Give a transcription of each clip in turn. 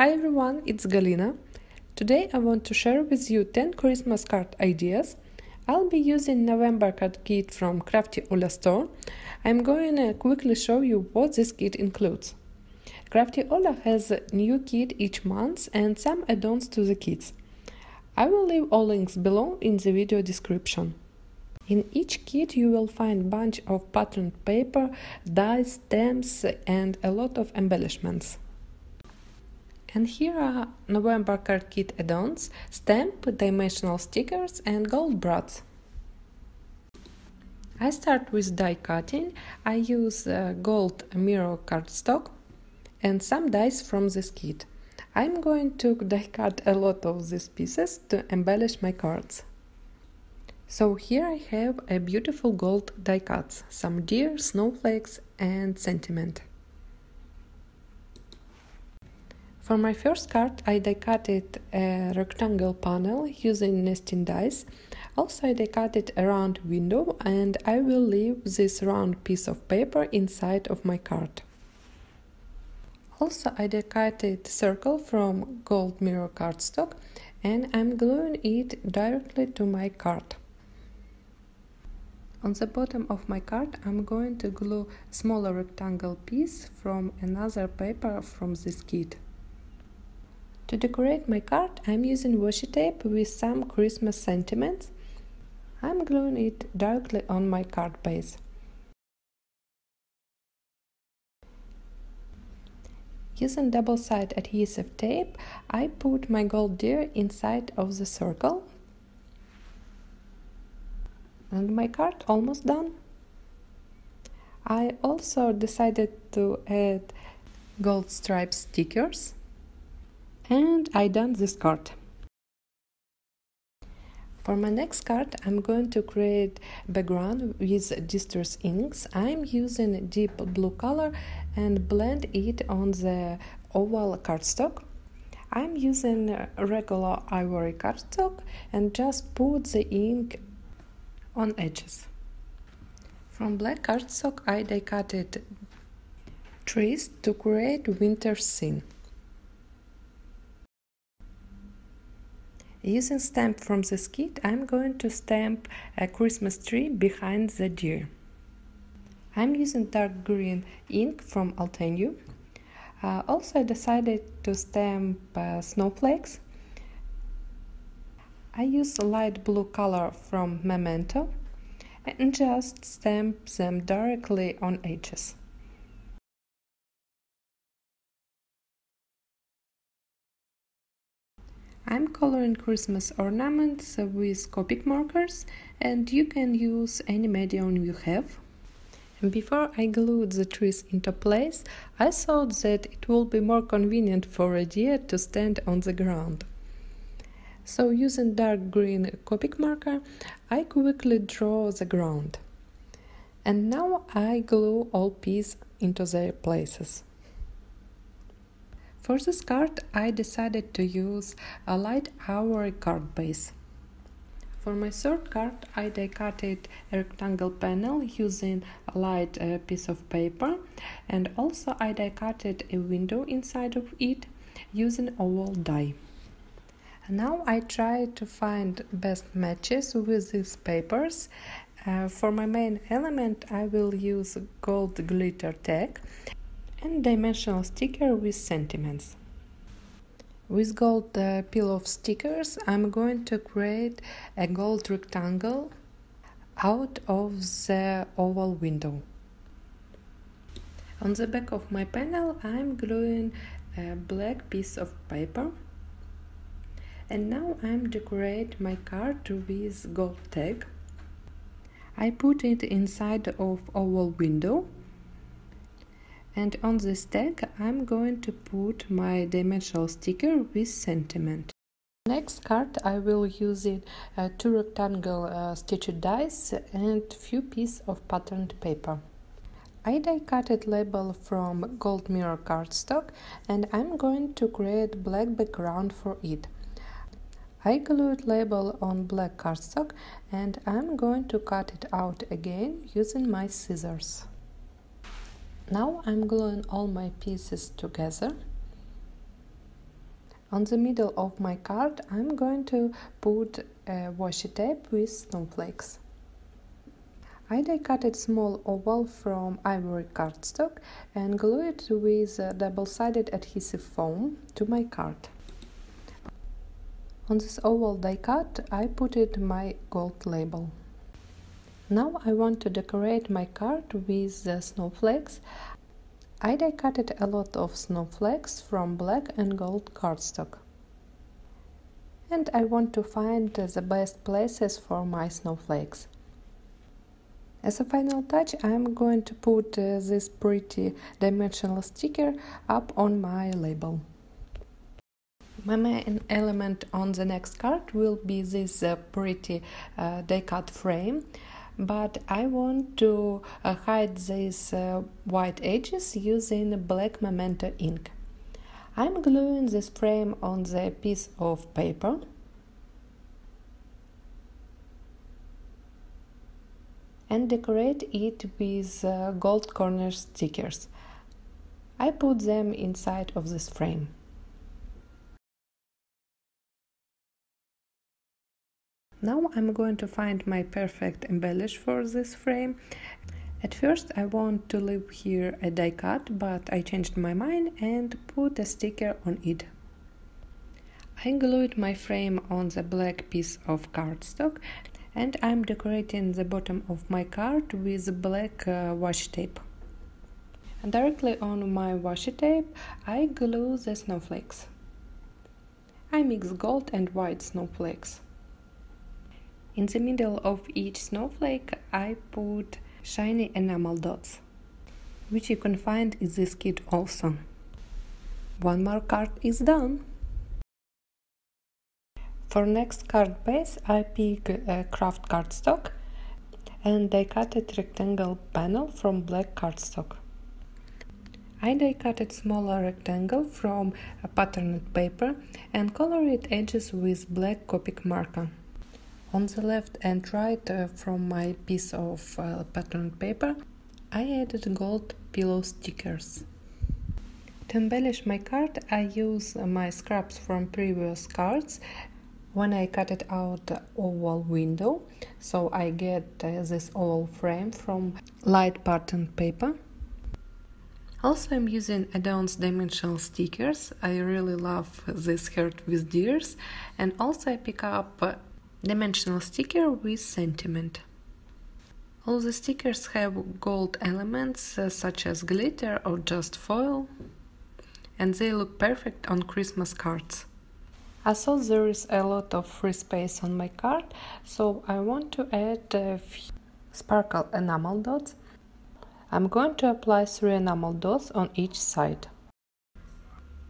Hi everyone, it's Galina. Today I want to share with you 10 Christmas card ideas. I'll be using November card kit from Crafty Ola Store. I'm going to quickly show you what this kit includes. Crafty Ola has a new kit each month and some add-ons to the kits. I will leave all links below in the video description. In each kit you will find a bunch of patterned paper, dies, stamps and a lot of embellishments. And here are November card kit add-ons, stamp, dimensional stickers and gold brads. I start with die cutting. I use gold mirror cardstock and some dies from this kit. I'm going to die cut a lot of these pieces to embellish my cards. So here I have a beautiful gold die cuts, some deer, snowflakes and sentiment. For my first card, I die-cutted a rectangle panel using nesting dies. Also, I die-cutted a round window and I will leave this round piece of paper inside of my card. Also, I die-cutted circle from gold mirror cardstock and I'm gluing it directly to my card. On the bottom of my card, I'm going to glue a smaller rectangle piece from another paper from this kit. To decorate my card, I'm using washi tape with some Christmas sentiments. I'm gluing it directly on my card base. Using double-sided adhesive tape, I put my gold deer inside of the circle. And my card almost done. I also decided to add gold stripe stickers. And I done this card. For my next card, I'm going to create background with distress inks. I'm using deep blue color and blend it on the oval cardstock. I'm using regular ivory cardstock and just put the ink on edges. From black cardstock, I die-cutted trees to create winter scene. Using stamp from this kit, I'm going to stamp a Christmas tree behind the deer. I'm using dark green ink from Altenyu. Also, I decided to stamp snowflakes. I use light blue color from Memento and just stamp them directly on edges. I'm coloring Christmas ornaments with Copic markers and you can use any medium you have. And before I glued the trees into place, I thought that it would be more convenient for a deer to stand on the ground. So using dark green Copic marker, I quickly draw the ground. And now I glue all pieces into their places. For this card, I decided to use a light ivory card base. For my third card, I die-cutted a rectangle panel using a light piece of paper, and also I die-cutted a window inside of it using oval die. Now I try to find best matches with these papers. For my main element, I will use gold glitter tag and dimensional sticker with sentiments. With gold peel-off stickers, I'm going to create a gold rectangle out of the oval window. On the back of my panel, I'm gluing a black piece of paper. And now I'm decorating my card with gold tag. I put it inside of oval window. And on this tag, I'm going to put my dimensional sticker with sentiment. Next card, I will use it 2 rectangle stitched dies and few pieces of patterned paper. I die-cutted label from gold mirror cardstock and I'm going to create black background for it. I glued label on black cardstock and I'm going to cut it out again using my scissors. Now I'm gluing all my pieces together. On the middle of my card, I'm going to put a washi tape with snowflakes. I die-cutted small oval from ivory cardstock and glue it with double-sided adhesive foam to my card. On this oval die-cut, I put my gold label. Now I want to decorate my card with snowflakes. I die-cutted a lot of snowflakes from black and gold cardstock. And I want to find the best places for my snowflakes. As a final touch, I'm going to put this pretty dimensional sticker up on my label. My main element on the next card will be this pretty die-cut frame, but I want to hide these white edges using black Novemder ink. I'm gluing this frame on the piece of paper. And decorate it with gold corner stickers. I put them inside of this frame. Now I'm going to find my perfect embellish for this frame. At first I want to leave here a die cut, but I changed my mind and put a sticker on it. I glued my frame on the black piece of cardstock, and I'm decorating the bottom of my card with black washi tape. And directly on my washi tape, I glue the snowflakes. I mix gold and white snowflakes. In the middle of each snowflake, I put shiny enamel dots, which you can find in this kit also. One more card is done. For next card base, I pick a craft cardstock and I cut a rectangle panel from black cardstock. I die cut a smaller rectangle from a patterned paper and colored edges with black Copic marker. On the left and right from my piece of patterned paper, I added gold pillow stickers. To embellish my card, I use my scraps from previous cards. When I cut it out the oval window, so I get this oval frame from light patterned paper. Also, I'm using Adorn's dimensional stickers. I really love this heart with deers, and also I pick up a dimensional sticker with sentiment. All the stickers have gold elements such as glitter or just foil, and they look perfect on Christmas cards. I saw there is a lot of free space on my card, so I want to add a few sparkle enamel dots. I'm going to apply 3 enamel dots on each side.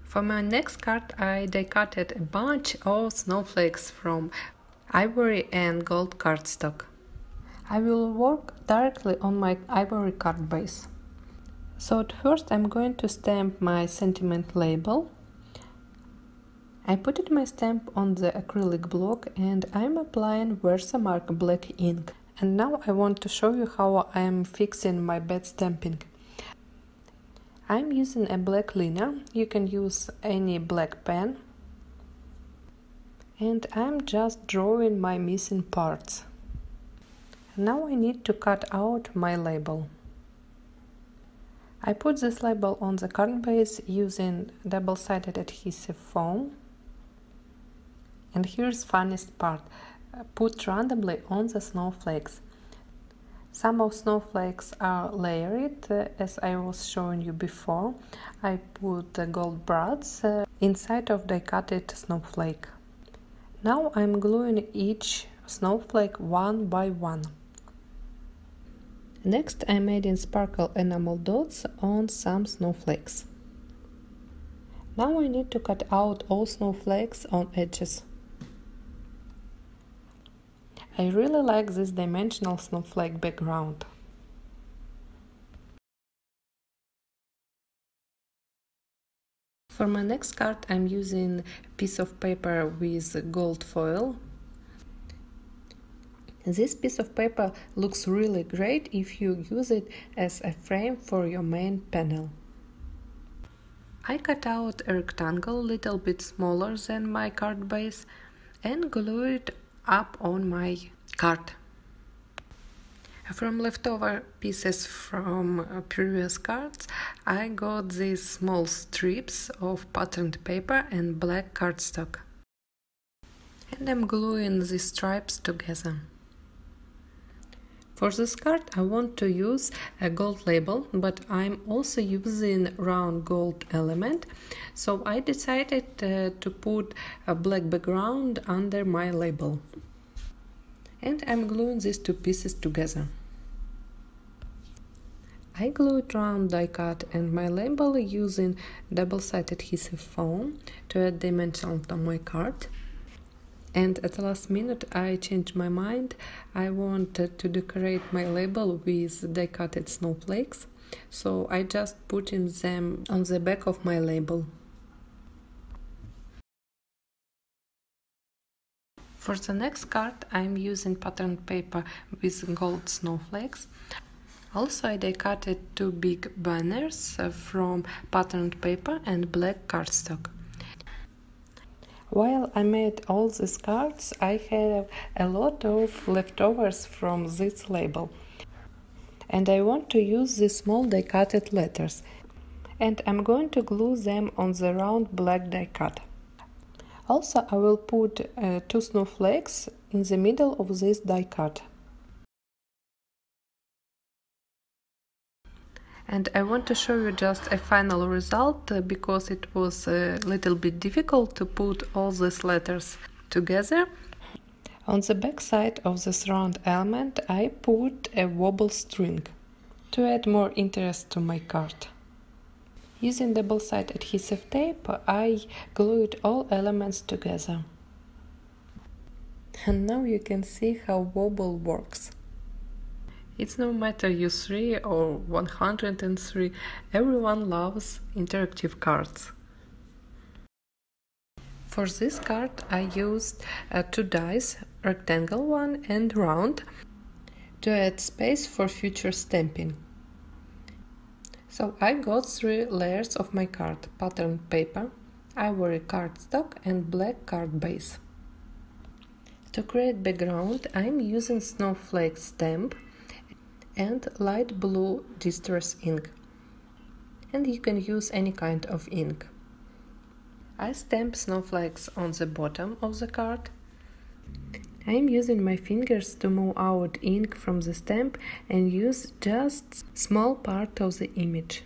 For my next card, I die-cutted a bunch of snowflakes from ivory and gold cardstock. I will work directly on my ivory card base. So at first I'm going to stamp my sentiment label. I put my stamp on the acrylic block and I'm applying Versamark black ink. And now I want to show you how I am fixing my bed stamping. I'm using a black liner, you can use any black pen. And I'm just drawing my missing parts. Now I need to cut out my label. I put this label on the card base using double-sided adhesive foam. And here's funniest part, put randomly on the snowflakes. Some of snowflakes are layered, as I was showing you before. I put gold brads inside of die-cutted snowflake. Now I'm gluing each snowflake one by one. Next I'm adding sparkle enamel dots on some snowflakes. Now I need to cut out all snowflakes on edges. I really like this dimensional snowflake background. For my next card I'm using a piece of paper with gold foil. This piece of paper looks really great if you use it as a frame for your main panel. I cut out a rectangle little bit smaller than my card base and glue it up on my card. From leftover pieces from previous cards, I got these small strips of patterned paper and black cardstock. And I'm gluing these stripes together. For this card I want to use a gold label, but I'm also using round gold element, so I decided to put a black background under my label. And I'm gluing these two pieces together. I glued round die cut and my label using double-sided adhesive foam to add dimension to my card. And at the last minute I changed my mind. I wanted to decorate my label with die-cutted snowflakes, so I just put them on the back of my label. For the next card I'm using patterned paper with gold snowflakes. Also I die-cutted two big banners from patterned paper and black cardstock. While I made all these cards, I have a lot of leftovers from this label. And I want to use these small die-cutted letters. And I'm going to glue them on the round black die cut. Also, I will put two snowflakes in the middle of this die cut. And I want to show you just a final result because it was a little bit difficult to put all these letters together. On the back side of this round element I put a wobble string to add more interest to my card. Using double-sided adhesive tape I glued all elements together. And now you can see how wobble works. It's no matter you 3 or 103, everyone loves interactive cards. For this card I used two dies, rectangle one and round, to add space for future stamping. So I got 3 layers of my card: patterned paper, ivory cardstock and black card base. To create background I'm using snowflake stamp and light blue distress ink, and you can use any kind of ink. I stamp snowflakes on the bottom of the card. I am using my fingers to move out ink from the stamp and use just small part of the image.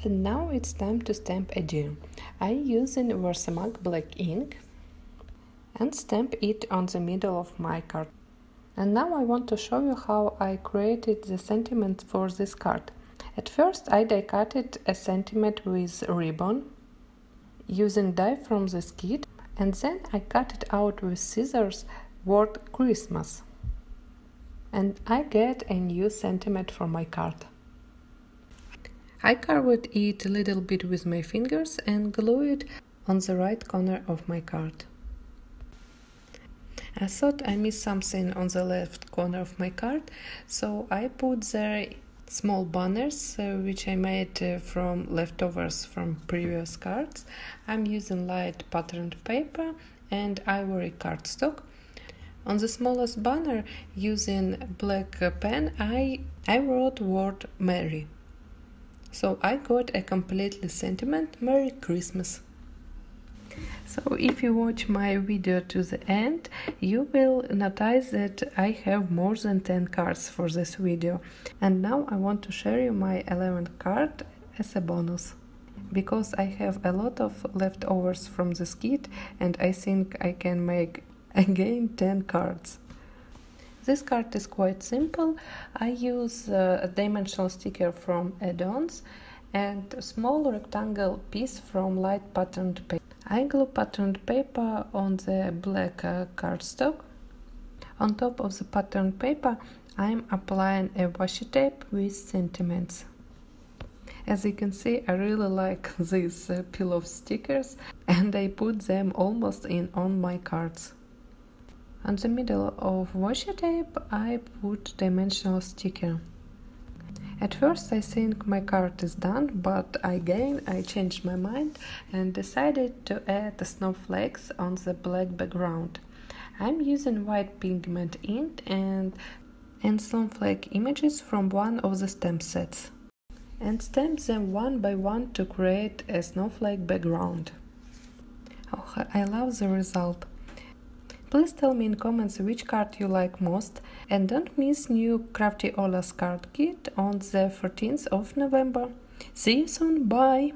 And now it's time to stamp a deer. I'm using Versamark black ink and stamp it on the middle of my card. And now I want to show you how I created the sentiment for this card. At first I die-cutted a sentiment with ribbon using die from this kit, and then I cut it out with scissors word Christmas. And I get a new sentiment for my card. I carved it a little bit with my fingers and glue it on the right corner of my card. I thought I missed something on the left corner of my card, so I put there small banners which I made from leftovers from previous cards. I'm using light patterned paper and ivory cardstock. On the smallest banner, using black pen, I wrote word Merry. So I got a completely sentiment Merry Christmas. So if you watch my video to the end, you will notice that I have more than 10 cards for this video. And now I want to share you my 11th card as a bonus, because I have a lot of leftovers from this kit and I think I can make again 10 cards. This card is quite simple. I use a dimensional sticker from add-ons and a small rectangle piece from light patterned paper. I glue patterned paper on the black cardstock. On top of the patterned paper, I'm applying a washi tape with sentiments. As you can see, I really like these peel-off stickers and I put them almost in on my cards. On the middle of washi tape I put dimensional sticker. At first I think my card is done, but again I changed my mind and decided to add snowflakes on the black background. I'm using white pigment ink and snowflake images from one of the stamp sets, and stamp them one by one to create a snowflake background. Oh, I love the result. Please tell me in comments which card you like most, and don't miss new Crafty Ola's card kit on the 14th of November. See you soon, bye!